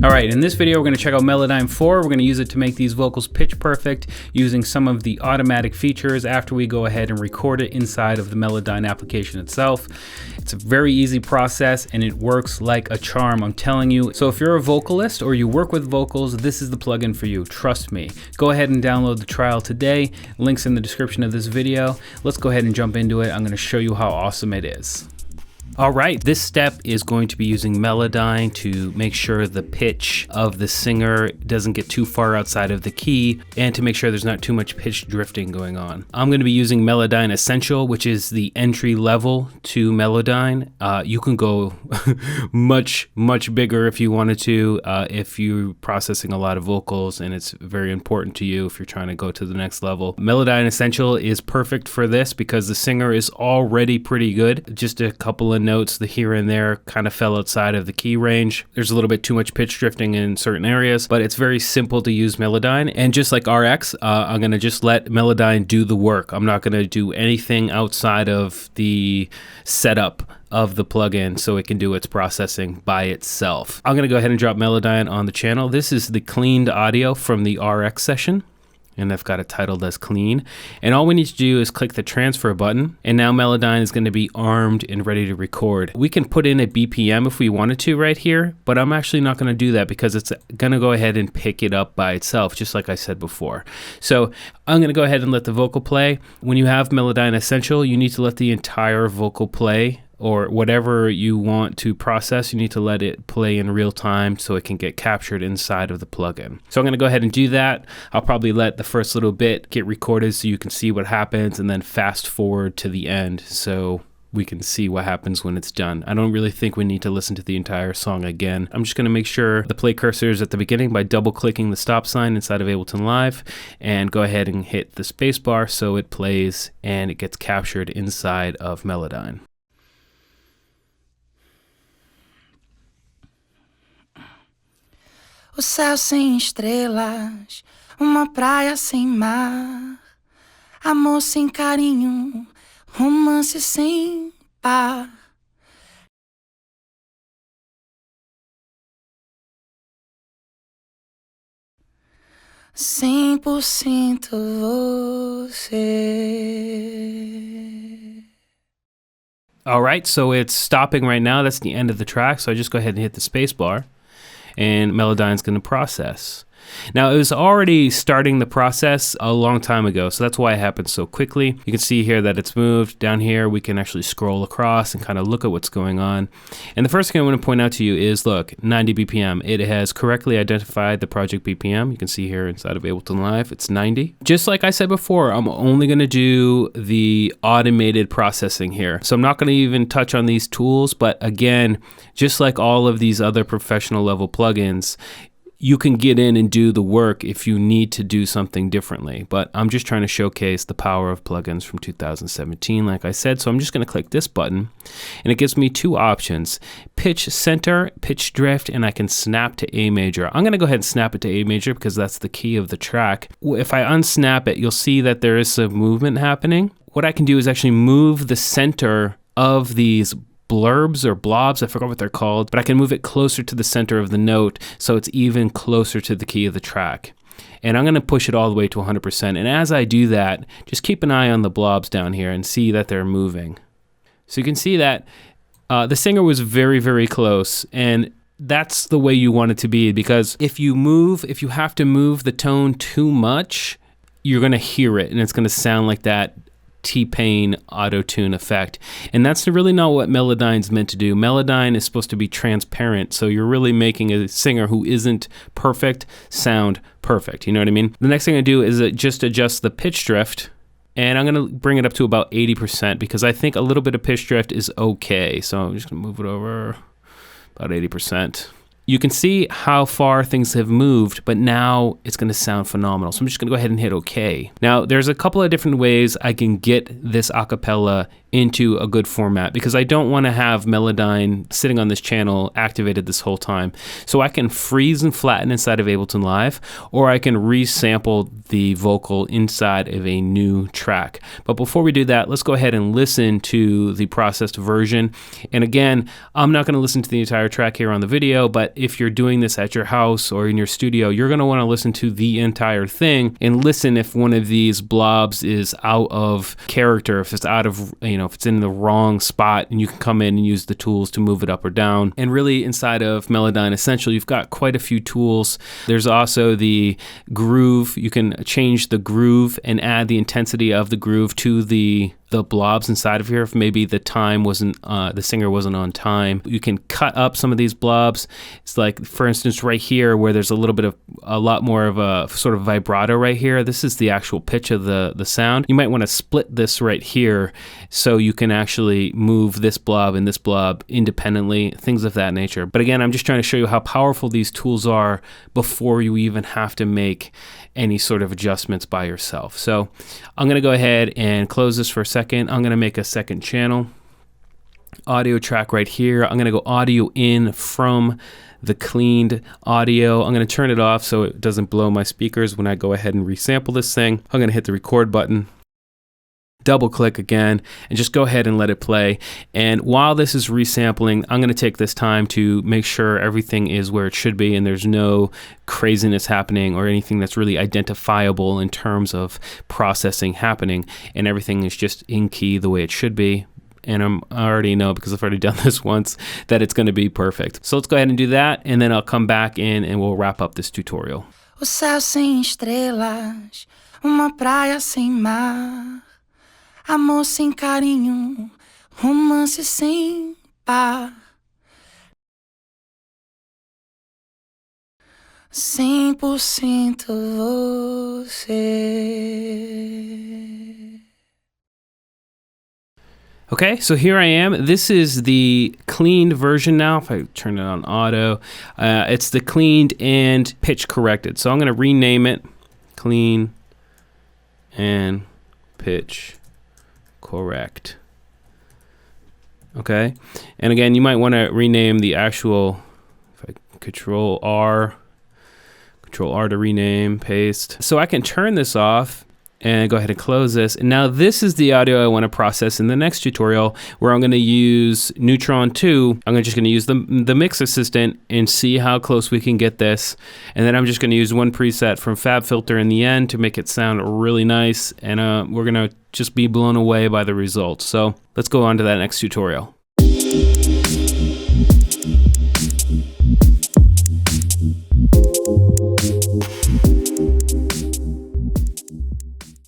All right, in this video, we're going to check out Melodyne 4. We're going to use it to make these vocals pitch perfect using some of the automatic features after we go ahead and record it inside of the Melodyne application itself. It's a very easy process and it works like a charm, I'm telling you. So if you're a vocalist or you work with vocals, this is the plugin for you, trust me. Go ahead and download the trial today. Links in the description of this video. Let's go ahead and jump into it. I'm going to show you how awesome it is. All right, this step is going to be using Melodyne to make sure the pitch of the singer doesn't get too far outside of the key and to make sure there's not too much pitch drifting going on. I'm going to be using Melodyne Essential, which is the entry level to Melodyne. You can go much bigger if you wanted to, if you're processing a lot of vocals and it's very important to you if you're trying to go to the next level. Melodyne Essential is perfect for this because the singer is already pretty good. Just a couple of notes, the here and there kind of fell outside of the key range. There's a little bit too much pitch drifting in certain areas, but it's very simple to use Melodyne. And just like RX, I'm going to just let Melodyne do the work. I'm not going to do anything outside of the setup of the plugin so it can do its processing by itself. I'm going to go ahead and drop Melodyne on the channel. This is the cleaned audio from the RX session, and I've got it titled as clean. And all we need to do is click the transfer button, and now Melodyne is going to be armed and ready to record. We can put in a BPM if we wanted to right here, but I'm actually not going to do that because it's going to go ahead and pick it up by itself, just like I said before. So I'm going to go ahead and let the vocal play. When you have Melodyne Essential, you need to let the entire vocal play, or whatever you want to process, you need to let it play in real time so it can get captured inside of the plugin. So I'm going to go ahead and do that. I'll probably let the first little bit get recorded so you can see what happens, and then fast forward to the end so we can see what happens when it's done. I don't really think we need to listen to the entire song again. I'm just going to make sure the play cursor is at the beginning by double clicking the stop sign inside of Ableton Live, and go ahead and hit the space bar so it plays and it gets captured inside of Melodyne. O céu sem estrelas, uma praia sem mar, amor sem carinho, romance sem par. 100% você. All right, so it's stopping right now. That's the end of the track. So I just go ahead and hit the space bar, and Melodyne's going to process. Now, it was already starting the process a long time ago, so that's why it happened so quickly. You can see here that it's moved. Down here, we can actually scroll across and kind of look at what's going on. And the first thing I want to point out to you is, look, 90 BPM. It has correctly identified the project BPM. You can see here inside of Ableton Live, it's 90. Just like I said before, I'm only going to do the automated processing here. So I'm not going to even touch on these tools, but again, just like all of these other professional level plugins, you can get in and do the work if you need to do something differently. But I'm just trying to showcase the power of plugins from 2017, like I said. So I'm just going to click this button, and it gives me two options: pitch center, pitch drift, and I can snap to A major. I'm going to go ahead and snap it to A major because that's the key of the track. If I unsnap it, you'll see that there is some movement happening. What I can do is actually move the center of these blurbs or blobs, I forgot what they're called, but I can move it closer to the center of the note so it's even closer to the key of the track. And I'm going to push it all the way to 100%. And as I do that, just keep an eye on the blobs down here and see that they're moving. So you can see that the singer was very close, and that's the way you want it to be, because if you have to move the tone too much, you're going to hear it and it's going to sound like that T-Pain auto-tune effect. And that's really not what Melodyne's meant to do. Melodyne is supposed to be transparent, so you're really making a singer who isn't perfect sound perfect. You know what I mean? The next thing I do is just adjust the pitch drift, and I'm going to bring it up to about 80% because I think a little bit of pitch drift is okay. So I'm just going to move it over about 80%. You can see how far things have moved, but now it's going to sound phenomenal. So I'm just going to go ahead and hit OK. Now, there's a couple of different ways I can get this acapella into a good format, because I don't want to have Melodyne sitting on this channel activated this whole time. So I can freeze and flatten inside of Ableton Live, or I can resample the vocal inside of a new track. But before we do that, let's go ahead and listen to the processed version. And again, I'm not going to listen to the entire track here on the video, but if you're doing this at your house or in your studio, you're going to want to listen to the entire thing and listen if one of these blobs is out of character, if it's out of, if it's in the wrong spot, and you can come in and use the tools to move it up or down. And really inside of Melodyne Essential, you've got quite a few tools. There's also the groove. You can change the groove and add the intensity of the groove to the blobs inside of here if maybe the singer wasn't on time. You can cut up some of these blobs. It's like, for instance, right here where there's a lot more of a sort of vibrato right here. This is the actual pitch of the sound. You might want to split this right here so you can actually move this blob and this blob independently, things of that nature. But again, I'm just trying to show you how powerful these tools are before you even have to make any sort of adjustments by yourself. So I'm going to go ahead and close this for a second. I'm going to make a second channel. Audio track right here. I'm going to go audio in from the cleaned audio. I'm going to turn it off so it doesn't blow my speakers when I go ahead and resample this thing. I'm going to hit the record button, double click again, and just go ahead and let it play. And while this is resampling, I'm going to take this time to make sure everything is where it should be and there's no craziness happening or anything that's really identifiable in terms of processing happening, and everything is just in key the way it should be. And I already know, because I've already done this once, that it's going to be perfect. So let's go ahead and do that, and then I'll come back in and we'll wrap up this tutorial. O céu sem estrelas, uma praia sem mar, amor sem carinho, romance sem par. 100% você. Okay, so here I am. This is the cleaned version now. If I turn it on auto, it's the cleaned and pitch corrected. So I'm going to rename it clean and pitch correct. Okay, and again, you might want to rename the actual, if I Control R to rename, paste. So I can turn this off and go ahead and close this. And now this is the audio I want to process in the next tutorial, where I'm going to use Neutron 2. I'm just going to use the mix assistant and see how close we can get this. And then I'm just going to use one preset from FabFilter in the end to make it sound really nice. And we're going to just be blown away by the results. So let's go on to that next tutorial.